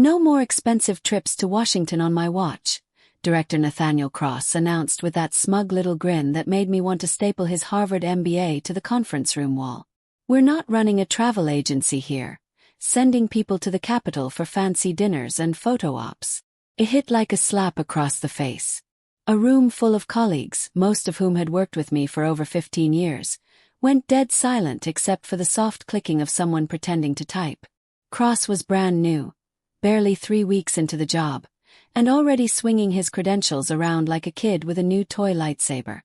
"No more expensive trips to Washington on my watch," Director Nathaniel Cross announced with that smug little grin that made me want to staple his Harvard MBA to the conference room wall. "We're not running a travel agency here, sending people to the Capitol for fancy dinners and photo ops." It hit like a slap across the face. A room full of colleagues, most of whom had worked with me for over 15 years, went dead silent except for the soft clicking of someone pretending to type. Cross was brand new, barely 3 weeks into the job, and already swinging his credentials around like a kid with a new toy lightsaber.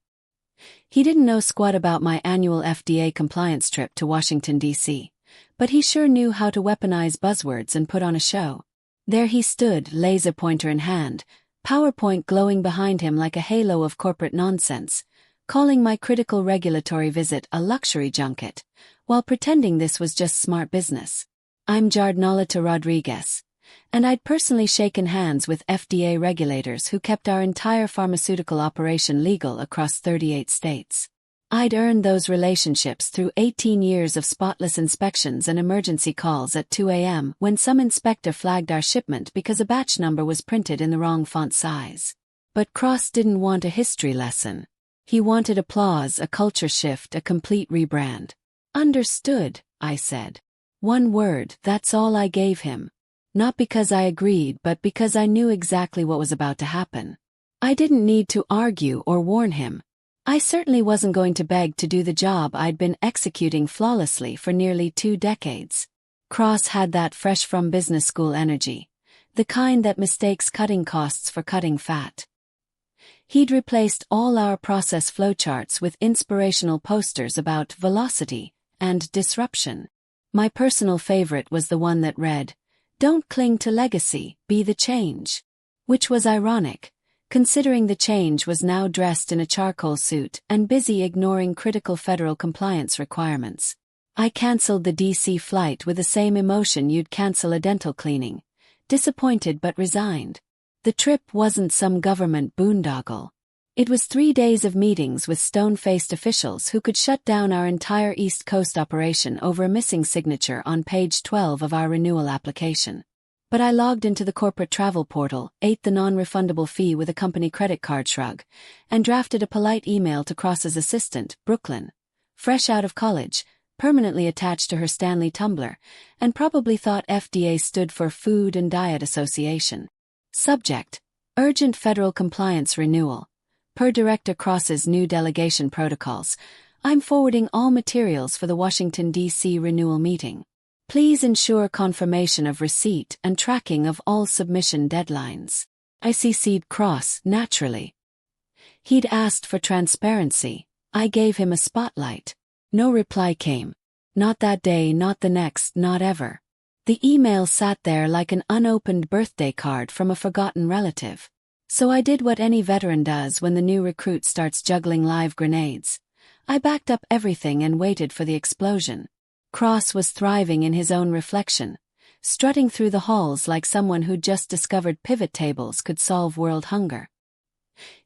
He didn't know squat about my annual FDA compliance trip to Washington, D.C., but he sure knew how to weaponize buzzwords and put on a show. There he stood, laser pointer in hand, PowerPoint glowing behind him like a halo of corporate nonsense, calling my critical regulatory visit a luxury junket, while pretending this was just smart business. I'm Jardnolita Rodriguez, and I'd personally shaken hands with FDA regulators who kept our entire pharmaceutical operation legal across 38 states. I'd earned those relationships through 18 years of spotless inspections and emergency calls at 2 a.m. when some inspector flagged our shipment because a batch number was printed in the wrong font size. But Cross didn't want a history lesson. He wanted applause, a culture shift, a complete rebrand. "Understood," I said. One word, that's all I gave him. Not because I agreed, but because I knew exactly what was about to happen. I didn't need to argue or warn him. I certainly wasn't going to beg to do the job I'd been executing flawlessly for nearly 2 decades. Cross had that fresh from business school energy, the kind that mistakes cutting costs for cutting fat. He'd replaced all our process flowcharts with inspirational posters about velocity and disruption. My personal favorite was the one that read, "Don't cling to legacy, be the change," which was ironic, considering the change was now dressed in a charcoal suit and busy ignoring critical federal compliance requirements. I canceled the DC flight with the same emotion you'd cancel a dental cleaning, disappointed but resigned. The trip wasn't some government boondoggle. It was 3 days of meetings with stone-faced officials who could shut down our entire East Coast operation over a missing signature on page 12 of our renewal application. But I logged into the corporate travel portal, ate the non-refundable fee with a company credit card shrug, and drafted a polite email to Cross's assistant, Brooklyn, fresh out of college, permanently attached to her Stanley tumbler, and probably thought FDA stood for Food and Diet Association. Subject: Urgent Federal Compliance Renewal. Per Director Cross's new delegation protocols, I'm forwarding all materials for the Washington, D.C. renewal meeting. Please ensure confirmation of receipt and tracking of all submission deadlines. I CC'd Cross, naturally. He'd asked for transparency. I gave him a spotlight. No reply came. Not that day, not the next, not ever. The email sat there like an unopened birthday card from a forgotten relative. So I did what any veteran does when the new recruit starts juggling live grenades. I backed up everything and waited for the explosion. Cross was thriving in his own reflection, strutting through the halls like someone who'd just discovered pivot tables could solve world hunger.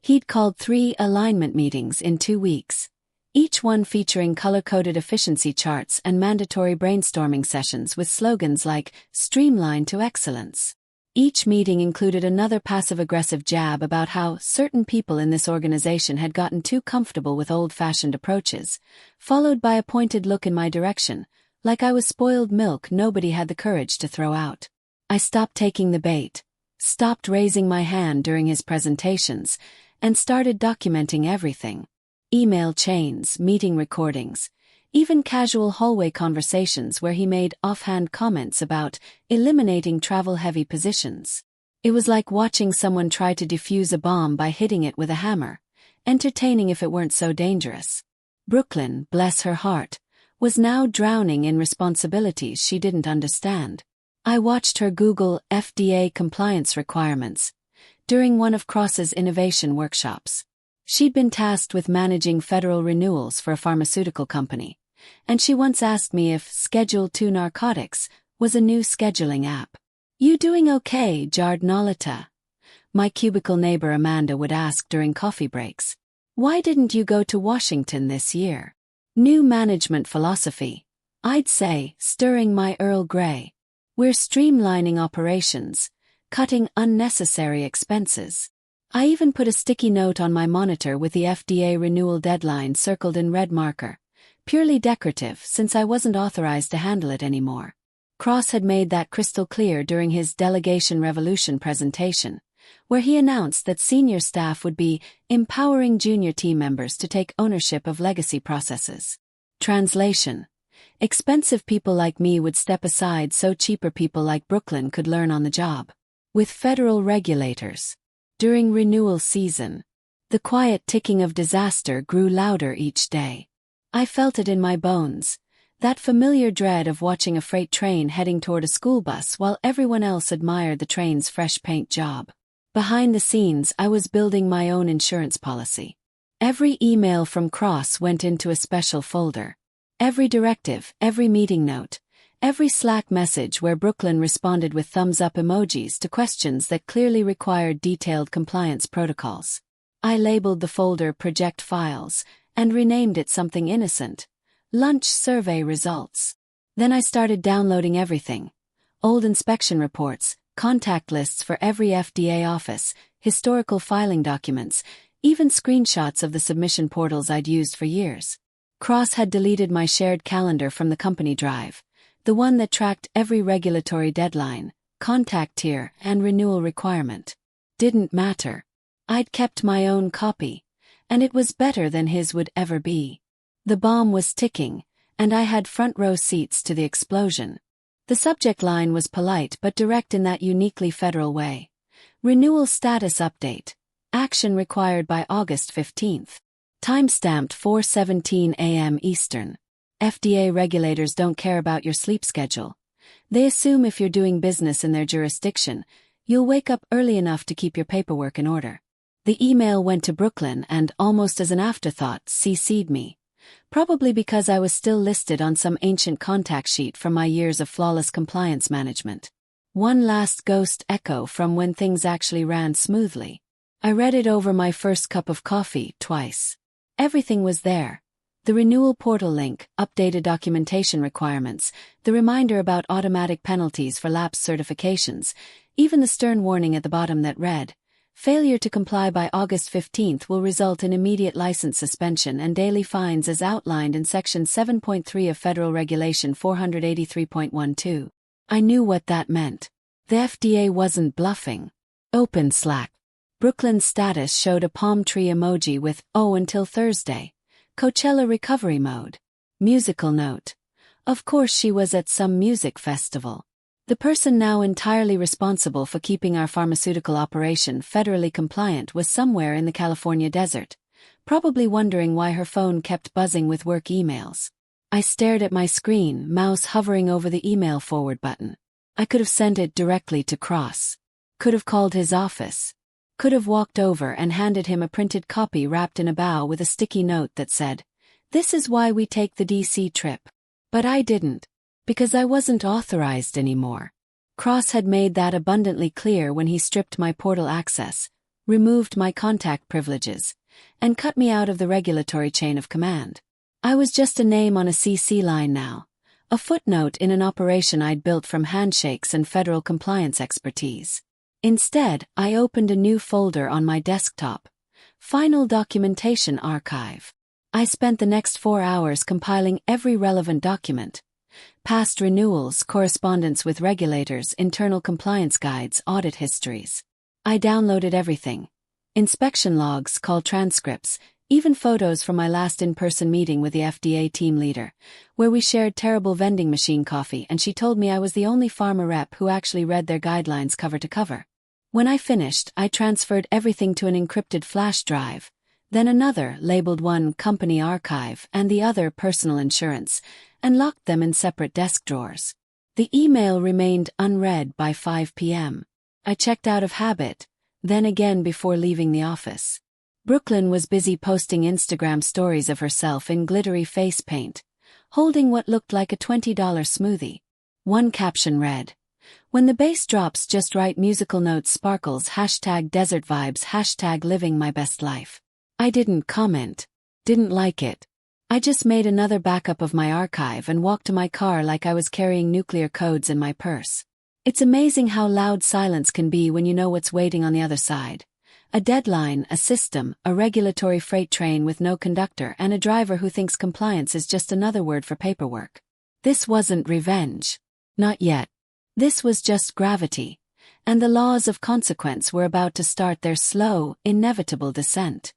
He'd called 3 alignment meetings in 2 weeks, each one featuring color-coded efficiency charts and mandatory brainstorming sessions with slogans like "Streamline to Excellence." Each meeting included another passive-aggressive jab about how certain people in this organization had gotten too comfortable with old-fashioned approaches, followed by a pointed look in my direction, like I was spoiled milk nobody had the courage to throw out. I stopped taking the bait, stopped raising my hand during his presentations, and started documenting everything. Email chains, meeting recordings, even casual hallway conversations where he made offhand comments about eliminating travel-heavy positions. It was like watching someone try to defuse a bomb by hitting it with a hammer, entertaining if it weren't so dangerous. Brooklyn, bless her heart, was now drowning in responsibilities she didn't understand. I watched her Google FDA compliance requirements during one of Cross's innovation workshops. She'd been tasked with managing federal renewals for a pharmaceutical company, and she once asked me if Schedule II Narcotics was a new scheduling app. "You doing okay, Jardnolita?" my cubicle neighbor Amanda would ask during coffee breaks. "Why didn't you go to Washington this year?" New management philosophy, I'd say, stirring my Earl Grey. We're streamlining operations, cutting unnecessary expenses. I even put a sticky note on my monitor with the FDA renewal deadline circled in red marker, purely decorative since I wasn't authorized to handle it anymore. Cross had made that crystal clear during his Delegation Revolution presentation, where he announced that senior staff would be empowering junior team members to take ownership of legacy processes. Translation: expensive people like me would step aside so cheaper people like Brooklyn could learn on the job. With federal regulators. During renewal season, the quiet ticking of disaster grew louder each day. I felt it in my bones, that familiar dread of watching a freight train heading toward a school bus while everyone else admired the train's fresh paint job. Behind the scenes, I was building my own insurance policy. Every email from Cross went into a special folder. Every directive, every meeting note, every Slack message where Brooklyn responded with thumbs-up emojis to questions that clearly required detailed compliance protocols. I labeled the folder Project Files and renamed it something innocent: Lunch Survey Results. Then I started downloading everything: old inspection reports, contact lists for every FDA office, historical filing documents, even screenshots of the submission portals I'd used for years. Cross had deleted my shared calendar from the company drive, the one that tracked every regulatory deadline, contact tier, and renewal requirement. Didn't matter. I'd kept my own copy, and it was better than his would ever be. The bomb was ticking, and I had front-row seats to the explosion. The subject line was polite but direct in that uniquely federal way. Renewal status update. Action required by August 15th. Timestamped 4:17 a.m. Eastern. FDA regulators don't care about your sleep schedule. They assume if you're doing business in their jurisdiction, you'll wake up early enough to keep your paperwork in order. The email went to Brooklyn and, almost as an afterthought, CC'd me. Probably because I was still listed on some ancient contact sheet from my years of flawless compliance management. One last ghost echo from when things actually ran smoothly. I read it over my first cup of coffee twice. Everything was there. The renewal portal link, updated documentation requirements, the reminder about automatic penalties for lapsed certifications, even the stern warning at the bottom that read, "Failure to comply by August 15th will result in immediate license suspension and daily fines as outlined in Section 7.3 of Federal Regulation 483.12. I knew what that meant. The FDA wasn't bluffing. Open Slack. Brooklyn's status showed a palm tree emoji with, "Oh, until Thursday. Coachella recovery mode." Musical note. Of course she was at some music festival. The person now entirely responsible for keeping our pharmaceutical operation federally compliant was somewhere in the California desert, probably wondering why her phone kept buzzing with work emails. I stared at my screen, mouse hovering over the email forward button. I could have sent it directly to Cross. Could have called his office. Could have walked over and handed him a printed copy wrapped in a bow with a sticky note that said, "This is why we take the DC trip." But I didn't. Because I wasn't authorized anymore. Cross had made that abundantly clear when he stripped my portal access, removed my contact privileges, and cut me out of the regulatory chain of command. I was just a name on a CC line now, a footnote in an operation I'd built from handshakes and federal compliance expertise. Instead, I opened a new folder on my desktop, Final Documentation Archive. I spent the next 4 hours compiling every relevant document. Past renewals, correspondence with regulators, internal compliance guides, audit histories. I downloaded everything. Inspection logs, call transcripts, even photos from my last in-person meeting with the FDA team leader, where we shared terrible vending machine coffee and she told me I was the only pharma rep who actually read their guidelines cover to cover. When I finished, I transferred everything to an encrypted flash drive, then another, labeled one Company Archive and the other Personal Insurance, and locked them in separate desk drawers. The email remained unread by 5 p.m. I checked out of habit, then again before leaving the office. Brooklyn was busy posting Instagram stories of herself in glittery face paint, holding what looked like a $20 smoothie. One caption read, "When the bass drops just right, musical notes sparkles, #desert vibes, #living my best life." I didn't comment, didn't like it. I just made another backup of my archive and walked to my car like I was carrying nuclear codes in my purse. It's amazing how loud silence can be when you know what's waiting on the other side. A deadline, a system, a regulatory freight train with no conductor, and a driver who thinks compliance is just another word for paperwork. This wasn't revenge. Not yet. This was just gravity. And the laws of consequence were about to start their slow, inevitable descent.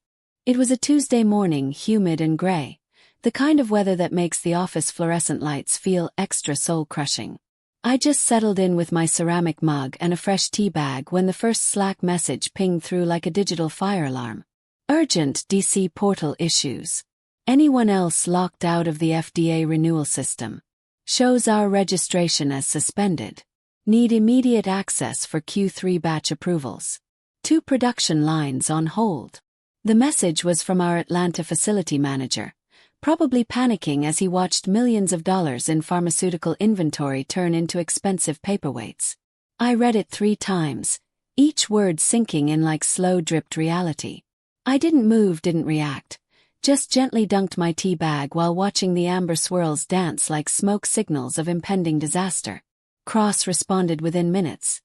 It was a Tuesday morning, humid and gray. The kind of weather that makes the office fluorescent lights feel extra soul-crushing. I just settled in with my ceramic mug and a fresh tea bag when the first Slack message pinged through like a digital fire alarm. Urgent DC portal issues. Anyone else locked out of the FDA renewal system? Shows our registration as suspended. Need immediate access for Q3 batch approvals. 2 production lines on hold. The message was from our Atlanta facility manager, probably panicking as he watched millions of dollars in pharmaceutical inventory turn into expensive paperweights. I read it 3 times, each word sinking in like slow-dripped reality. I didn't move, didn't react, just gently dunked my tea bag while watching the amber swirls dance like smoke signals of impending disaster. Cross responded within minutes.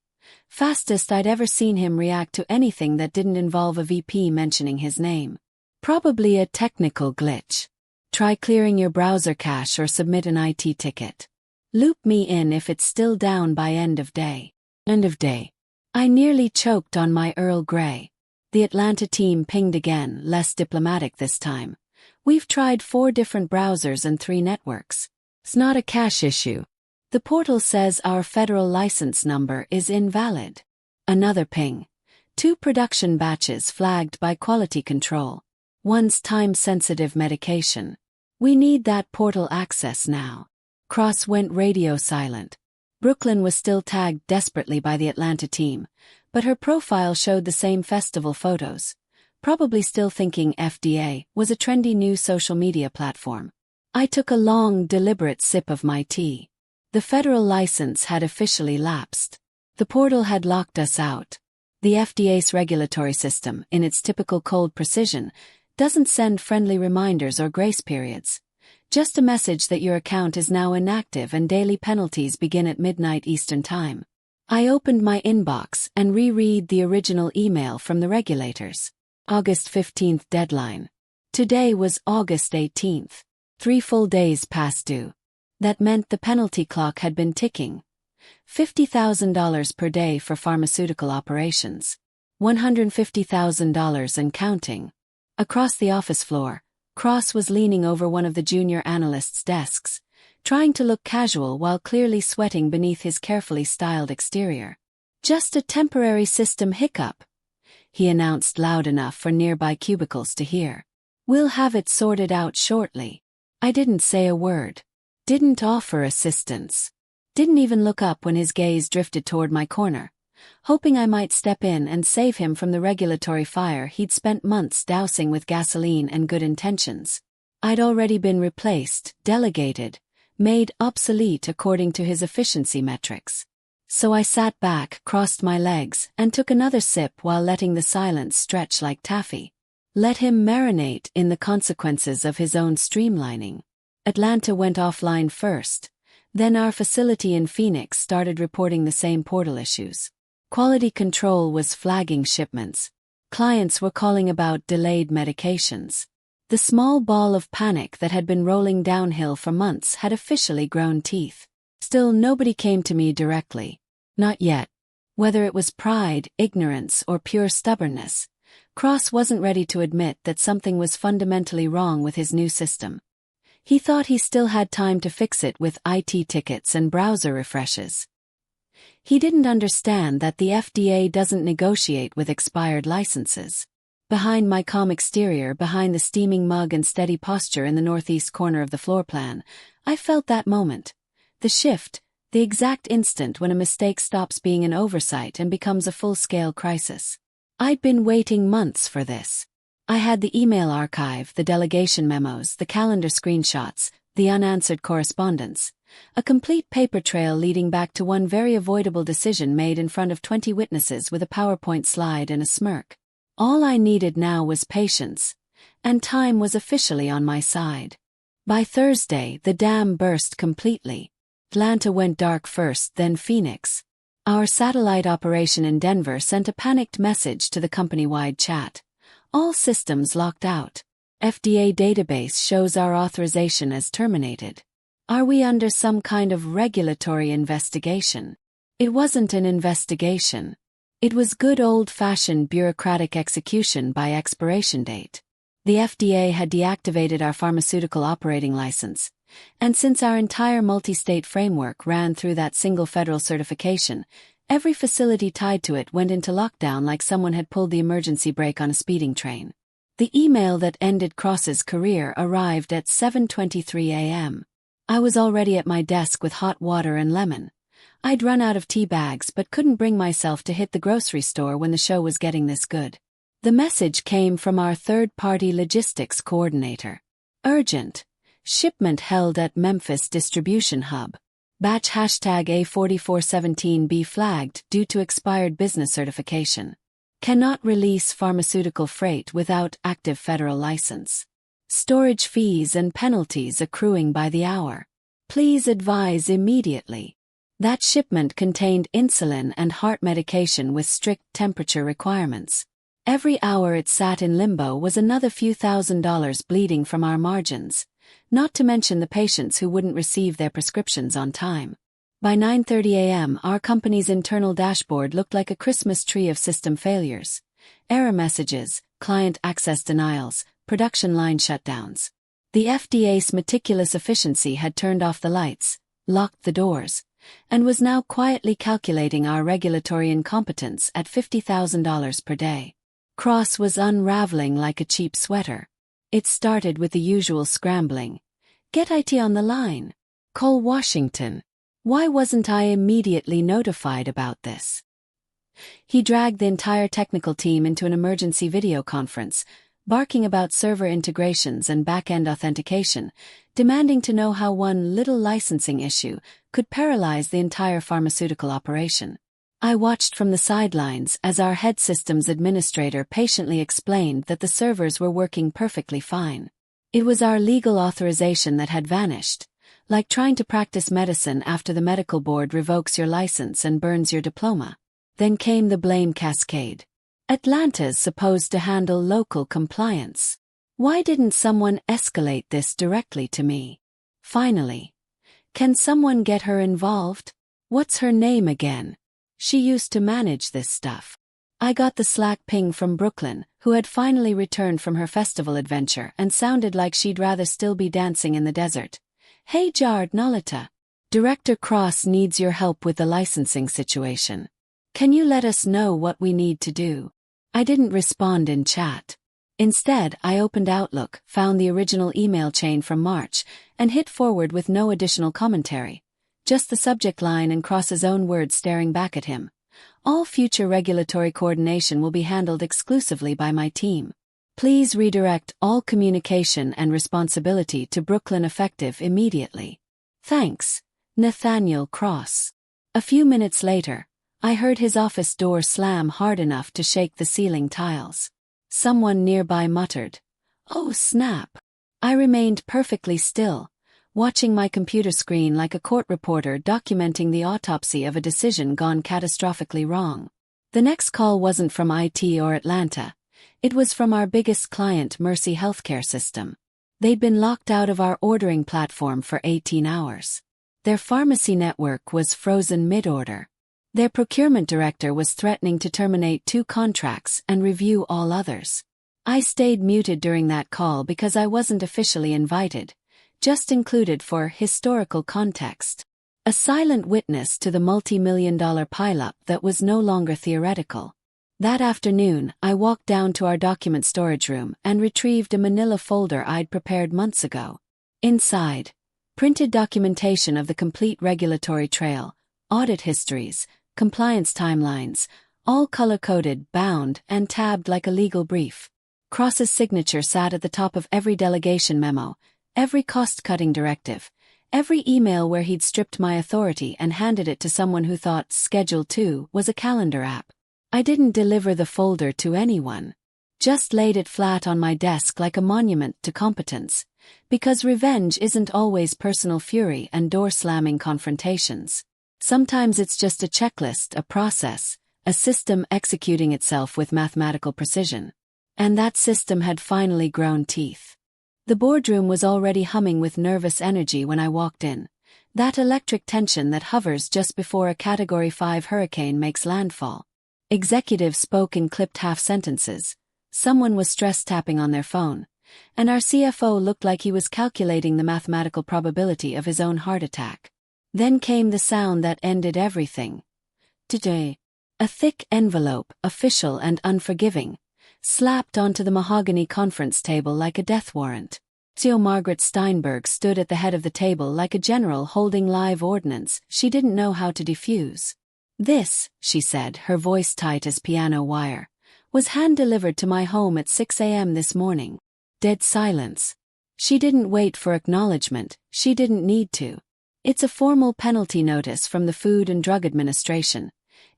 Fastest I'd ever seen him react to anything that didn't involve a VP mentioning his name. Probably a technical glitch. Try clearing your browser cache or submit an IT ticket. Loop me in if it's still down by end of day. End of day. I nearly choked on my Earl Grey. The Atlanta team pinged again, less diplomatic this time. We've tried 4 different browsers and 3 networks. It's not a cache issue. The portal says our federal license number is invalid. Another ping. 2 production batches flagged by quality control. One's time-sensitive medication. We need that portal access now. Cross went radio silent. Brooklyn was still tagged desperately by the Atlanta team, but her profile showed the same festival photos. Probably still thinking FDA was a trendy new social media platform. I took a long, deliberate sip of my tea. The federal license had officially lapsed. The portal had locked us out. The FDA's regulatory system, in its typical cold precision, doesn't send friendly reminders or grace periods. Just a message that your account is now inactive and daily penalties begin at midnight Eastern Time. I opened my inbox and reread the original email from the regulators. August 15th deadline. Today was August 18th. 3 full days past due. That meant the penalty clock had been ticking. $50,000 per day for pharmaceutical operations. $150,000 and counting. Across the office floor, Cross was leaning over one of the junior analysts' desks, trying to look casual while clearly sweating beneath his carefully styled exterior. Just a temporary system hiccup, he announced loud enough for nearby cubicles to hear. We'll have it sorted out shortly. I didn't say a word. Didn't offer assistance. Didn't even look up when his gaze drifted toward my corner, hoping I might step in and save him from the regulatory fire he'd spent months dousing with gasoline and good intentions. I'd already been replaced, delegated, made obsolete according to his efficiency metrics. So I sat back, crossed my legs, and took another sip while letting the silence stretch like taffy. Let him marinate in the consequences of his own streamlining. Atlanta went offline first. Then our facility in Phoenix started reporting the same portal issues. Quality control was flagging shipments. Clients were calling about delayed medications. The small ball of panic that had been rolling downhill for months had officially grown teeth. Still, nobody came to me directly. Not yet. Whether it was pride, ignorance, or pure stubbornness, Cross wasn't ready to admit that something was fundamentally wrong with his new system. He thought he still had time to fix it with IT tickets and browser refreshes. He didn't understand that the FDA doesn't negotiate with expired licenses. Behind my calm exterior, behind the steaming mug and steady posture in the northeast corner of the floor plan, I felt that moment. The shift, the exact instant when a mistake stops being an oversight and becomes a full-scale crisis. I'd been waiting months for this. I had the email archive, the delegation memos, the calendar screenshots, the unanswered correspondence. A complete paper trail leading back to one very avoidable decision made in front of 20 witnesses with a PowerPoint slide and a smirk. All I needed now was patience, and time was officially on my side. By Thursday, the dam burst completely. Atlanta went dark first, then Phoenix. Our satellite operation in Denver sent a panicked message to the company-wide chat. All systems locked out. FDA database shows our authorization as terminated. Are we under some kind of regulatory investigation? It wasn't an investigation. It was good old-fashioned bureaucratic execution by expiration date. The FDA had deactivated our pharmaceutical operating license, and since our entire multi-state framework ran through that single federal certification, every facility tied to it went into lockdown like someone had pulled the emergency brake on a speeding train. The email that ended Cross's career arrived at 7:23 a.m. I was already at my desk with hot water and lemon. I'd run out of tea bags but couldn't bring myself to hit the grocery store when the show was getting this good. The message came from our third-party logistics coordinator. Urgent. Shipment held at Memphis Distribution Hub. Batch #A4417B flagged due to expired business certification. Cannot release pharmaceutical freight without active federal license. Storage fees and penalties accruing by the hour. Please advise immediately. That shipment contained insulin and heart medication with strict temperature requirements. Every hour it sat in limbo was another few $1,000s bleeding from our margins, not to mention the patients who wouldn't receive their prescriptions on time. By 9:30 a.m., our company's internal dashboard looked like a Christmas tree of system failures. Error messages, client access denials, production line shutdowns. The FDA's meticulous efficiency had turned off the lights, locked the doors, and was now quietly calculating our regulatory incompetence at $50,000 per day. Cross was unraveling like a cheap sweater. It started with the usual scrambling. Get IT on the line. Call Washington. Why wasn't I immediately notified about this? He dragged the entire technical team into an emergency video conference, barking about server integrations and back-end authentication, demanding to know how one little licensing issue could paralyze the entire pharmaceutical operation. I watched from the sidelines as our head systems administrator patiently explained that the servers were working perfectly fine. It was our legal authorization that had vanished, like trying to practice medicine after the medical board revokes your license and burns your diploma. Then came the blame cascade. Atlanta's supposed to handle local compliance. Why didn't someone escalate this directly to me? Finally. Can someone get her involved? What's her name again? She used to manage this stuff. I got the Slack ping from Brooklyn, who had finally returned from her festival adventure and sounded like she'd rather still be dancing in the desert. Hey Jard Nolita. Director Cross needs your help with the licensing situation. Can you let us know what we need to do? I didn't respond in chat. Instead, I opened Outlook, found the original email chain from March, and hit forward with no additional commentary. Just the subject line and Cross's own words staring back at him. All future regulatory coordination will be handled exclusively by my team. Please redirect all communication and responsibility to Brooklyn effective immediately. Thanks, Nathaniel Cross. A few minutes later, I heard his office door slam hard enough to shake the ceiling tiles. Someone nearby muttered, "Oh snap." I remained perfectly still, watching my computer screen like a court reporter documenting the autopsy of a decision gone catastrophically wrong. The next call wasn't from IT or Atlanta. It was from our biggest client, Mercy Healthcare System. They'd been locked out of our ordering platform for 18 hours. Their pharmacy network was frozen mid-order. Their procurement director was threatening to terminate 2 contracts and review all others. I stayed muted during that call because I wasn't officially invited, just included for historical context. A silent witness to the multi-million-dollar pileup that was no longer theoretical. That afternoon, I walked down to our document storage room and retrieved a manila folder I'd prepared months ago. Inside, printed documentation of the complete regulatory trail, audit histories, compliance timelines, all color-coded, bound, and tabbed like a legal brief. Cross's signature sat at the top of every delegation memo, every cost-cutting directive, every email where he'd stripped my authority and handed it to someone who thought Schedule 2 was a calendar app. I didn't deliver the folder to anyone. Just laid it flat on my desk like a monument to competence, because revenge isn't always personal fury and door-slamming confrontations. Sometimes it's just a checklist, a process, a system executing itself with mathematical precision. And that system had finally grown teeth. The boardroom was already humming with nervous energy when I walked in. That electric tension that hovers just before a Category 5 hurricane makes landfall. Executives spoke in clipped half-sentences. Someone was stress-tapping on their phone. And our CFO looked like he was calculating the mathematical probability of his own heart attack. Then came the sound that ended everything. Today. A thick envelope, official and unforgiving, slapped onto the mahogany conference table like a death warrant. CEO Margaret Steinberg stood at the head of the table like a general holding live ordnance she didn't know how to defuse. This, she said, her voice tight as piano wire, was hand-delivered to my home at 6 a.m. this morning. Dead silence. She didn't wait for acknowledgement, she didn't need to. It's a formal penalty notice from the Food and Drug Administration,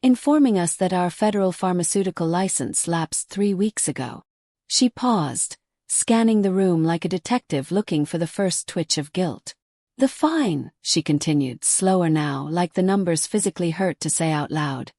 informing us that our federal pharmaceutical license lapsed 3 weeks ago. She paused, scanning the room like a detective looking for the first twitch of guilt. The fine, she continued, slower now, like the numbers physically hurt to say out loud,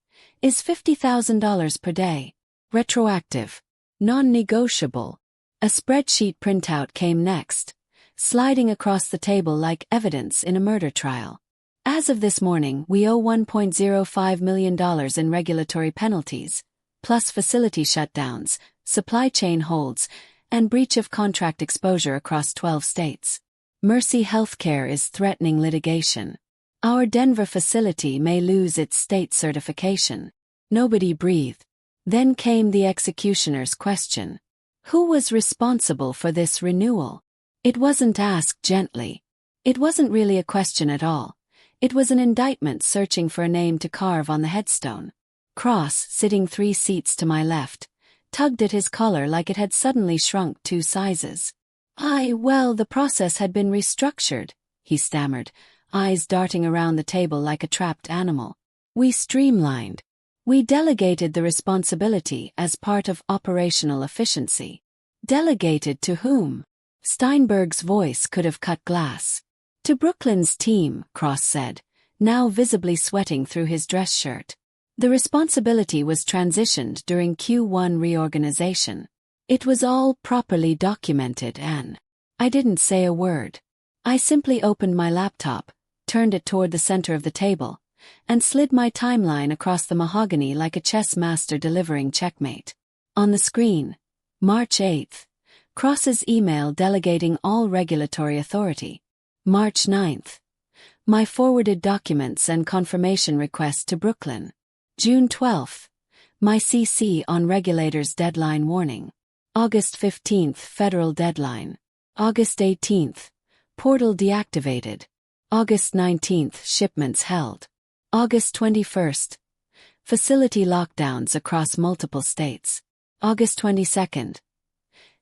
is $50,000 per day. Retroactive. Non-negotiable. A spreadsheet printout came next, sliding across the table like evidence in a murder trial. As of this morning, we owe $1.05 million in regulatory penalties, plus facility shutdowns, supply chain holds, and breach of contract exposure across 12 states. Mercy Healthcare is threatening litigation. Our Denver facility may lose its state certification. Nobody breathed. Then came the executioner's question. Who was responsible for this renewal? It wasn't asked gently. It wasn't really a question at all. It was an indictment searching for a name to carve on the headstone. Cross, sitting 3 seats to my left, tugged at his collar like it had suddenly shrunk 2 sizes. Well, the process had been restructured, he stammered, eyes darting around the table like a trapped animal. We streamlined. We delegated the responsibility as part of operational efficiency. Delegated to whom? Steinberg's voice could have cut glass. To Brooklyn's team, Cross said, now visibly sweating through his dress shirt. The responsibility was transitioned during Q1 reorganization. It was all properly documented and I didn't say a word. I simply opened my laptop, turned it toward the center of the table, and slid my timeline across the mahogany like a chess master delivering checkmate. On the screen, March 8th, Cross's email delegating all regulatory authority. March 9th, my forwarded documents and confirmation request to Brooklyn. June 12th, my CC on regulators' deadline warning. August 15th, federal deadline. August 18th, portal deactivated. August 19th, shipments held. August 21st, facility lockdowns across multiple states. August 22nd,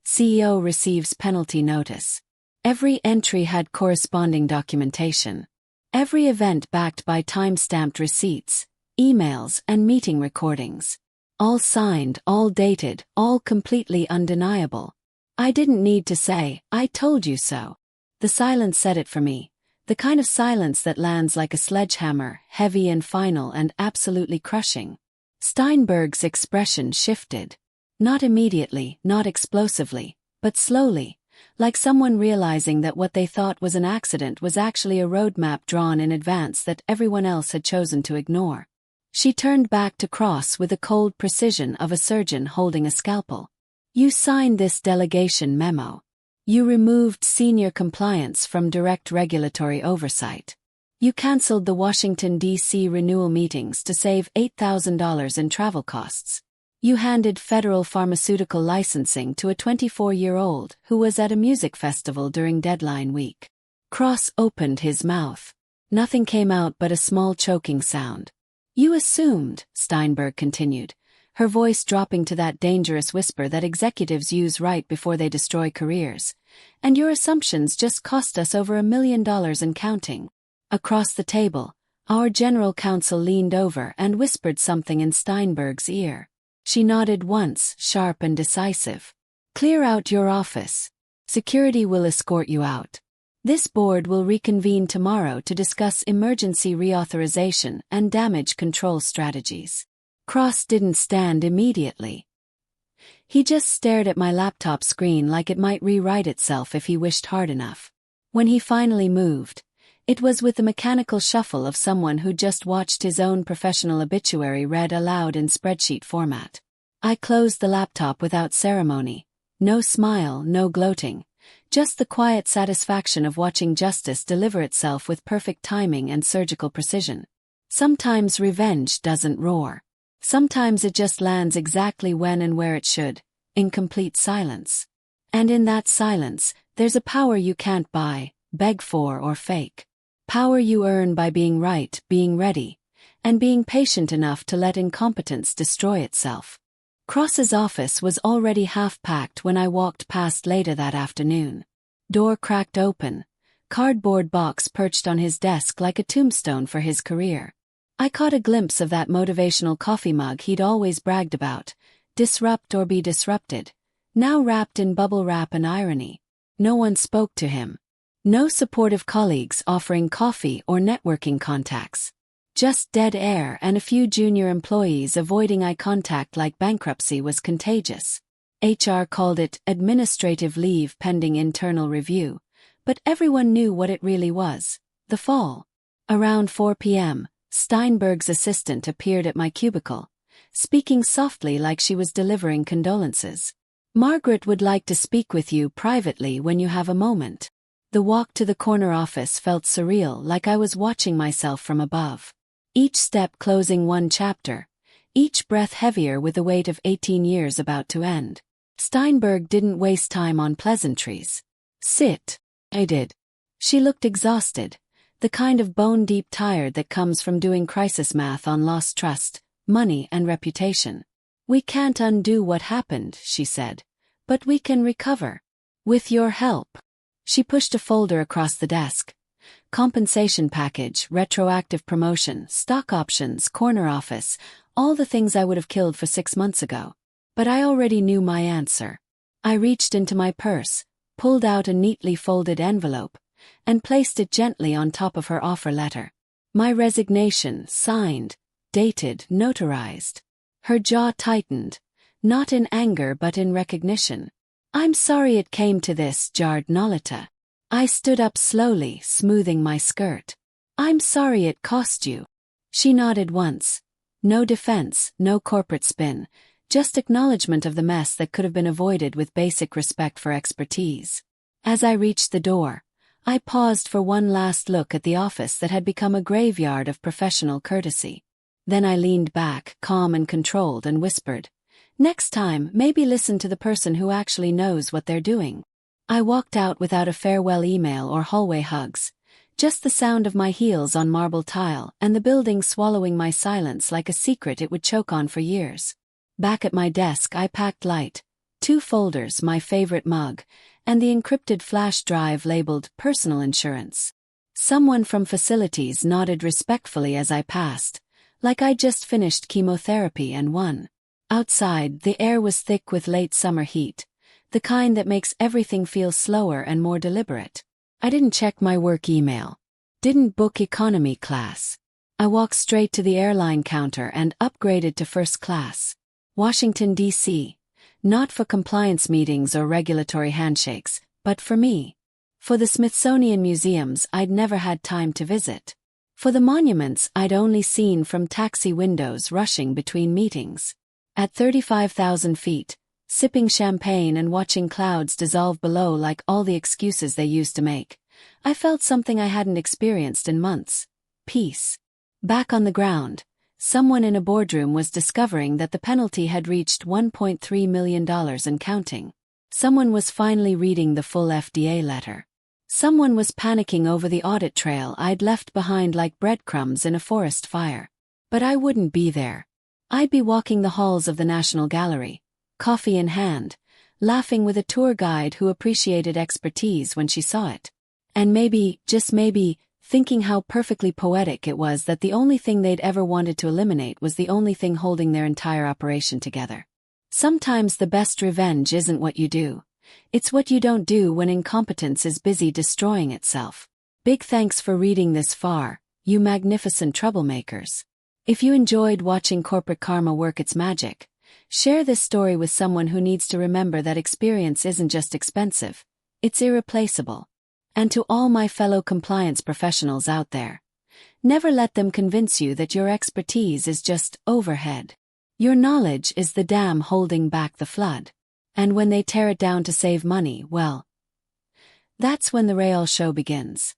CEO receives penalty notice. Every entry had corresponding documentation. Every event backed by time-stamped receipts, emails, and meeting recordings. All signed, all dated, all completely undeniable. I didn't need to say, I told you so. The silence said it for me. The kind of silence that lands like a sledgehammer, heavy and final and absolutely crushing. Steinberg's expression shifted. Not immediately, not explosively, but slowly, like someone realizing that what they thought was an accident was actually a roadmap drawn in advance that everyone else had chosen to ignore. She turned back to Cross with the cold precision of a surgeon holding a scalpel. You signed this delegation memo. You removed senior compliance from direct regulatory oversight. You canceled the Washington, D.C. renewal meetings to save $8,000 in travel costs. You handed federal pharmaceutical licensing to a 24-year-old who was at a music festival during deadline week. Cross opened his mouth. Nothing came out but a small choking sound. You assumed, Steinberg continued, her voice dropping to that dangerous whisper that executives use right before they destroy careers. And your assumptions just cost us over $1 million and counting. Across the table, our general counsel leaned over and whispered something in Steinberg's ear. She nodded once, sharp and decisive. Clear out your office. Security will escort you out. This board will reconvene tomorrow to discuss emergency reauthorization and damage control strategies. Cross didn't stand immediately. He just stared at my laptop screen like it might rewrite itself if he wished hard enough. When he finally moved, it was with the mechanical shuffle of someone who just watched his own professional obituary read aloud in spreadsheet format. I closed the laptop without ceremony. No smile, no gloating. Just the quiet satisfaction of watching justice deliver itself with perfect timing and surgical precision. Sometimes revenge doesn't roar. Sometimes it just lands exactly when and where it should, in complete silence. And in that silence, there's a power you can't buy, beg for or fake. Power you earn by being right, being ready, and being patient enough to let incompetence destroy itself. Cross's office was already half-packed when I walked past later that afternoon. Door cracked open, cardboard box perched on his desk like a tombstone for his career. I caught a glimpse of that motivational coffee mug he'd always bragged about, disrupt or be disrupted, now wrapped in bubble wrap and irony. No one spoke to him. No supportive colleagues offering coffee or networking contacts. Just dead air and a few junior employees avoiding eye contact like bankruptcy was contagious. HR called it administrative leave pending internal review, but everyone knew what it really was, the fall. Around 4 p.m., Steinberg's assistant appeared at my cubicle, speaking softly like she was delivering condolences. "Margaret would like to speak with you privately when you have a moment." The walk to the corner office felt surreal, like I was watching myself from above. Each step closing one chapter, each breath heavier with the weight of 18 years about to end. Steinberg didn't waste time on pleasantries. "Sit." I did. She looked exhausted, the kind of bone-deep tired that comes from doing crisis math on lost trust, money and reputation. "We can't undo what happened," she said, "but we can recover. With your help." She pushed a folder across the desk. Compensation package, retroactive promotion, stock options, corner office, all the things I would have killed for 6 months ago. But I already knew my answer. I reached into my purse, pulled out a neatly folded envelope, and placed it gently on top of her offer letter. My resignation, signed, dated, notarized. Her jaw tightened, not in anger but in recognition. "I'm sorry it came to this," jarred Nolita. I stood up slowly, smoothing my skirt. "I'm sorry it cost you." She nodded once. No defense, no corporate spin, just acknowledgement of the mess that could have been avoided with basic respect for expertise. As I reached the door, I paused for one last look at the office that had become a graveyard of professional courtesy. Then I leaned back, calm and controlled, and whispered, "Next time, maybe listen to the person who actually knows what they're doing." I walked out without a farewell email or hallway hugs, just the sound of my heels on marble tile and the building swallowing my silence like a secret it would choke on for years. Back at my desk I packed light, 2 folders, my favorite mug, and the encrypted flash drive labeled personal insurance. Someone from facilities nodded respectfully as I passed, like I'd just finished chemotherapy and won. Outside, the air was thick with late summer heat, the kind that makes everything feel slower and more deliberate. I didn't check my work email. Didn't book economy class. I walked straight to the airline counter and upgraded to first class. Washington, D.C. Not for compliance meetings or regulatory handshakes, but for me. For the Smithsonian museums I'd never had time to visit. For the monuments I'd only seen from taxi windows rushing between meetings. At 35,000 feet, sipping champagne and watching clouds dissolve below like all the excuses they used to make, I felt something I hadn't experienced in months. Peace. Back on the ground, someone in a boardroom was discovering that the penalty had reached $1.3 million and counting. Someone was finally reading the full FDA letter. Someone was panicking over the audit trail I'd left behind like breadcrumbs in a forest fire. But I wouldn't be there. I'd be walking the halls of the National Gallery, coffee in hand, laughing with a tour guide who appreciated expertise when she saw it. And maybe, just maybe, thinking how perfectly poetic it was that the only thing they'd ever wanted to eliminate was the only thing holding their entire operation together. Sometimes the best revenge isn't what you do, It's what you don't do when incompetence is busy destroying itself. Big thanks for reading this far, you magnificent troublemakers. If you enjoyed watching corporate karma work its magic, share this story with someone who needs to remember that experience isn't just expensive, it's irreplaceable. And to all my fellow compliance professionals out there, never let them convince you that your expertise is just overhead. Your knowledge is the dam holding back the flood. And when they tear it down to save money, well, that's when the real show begins.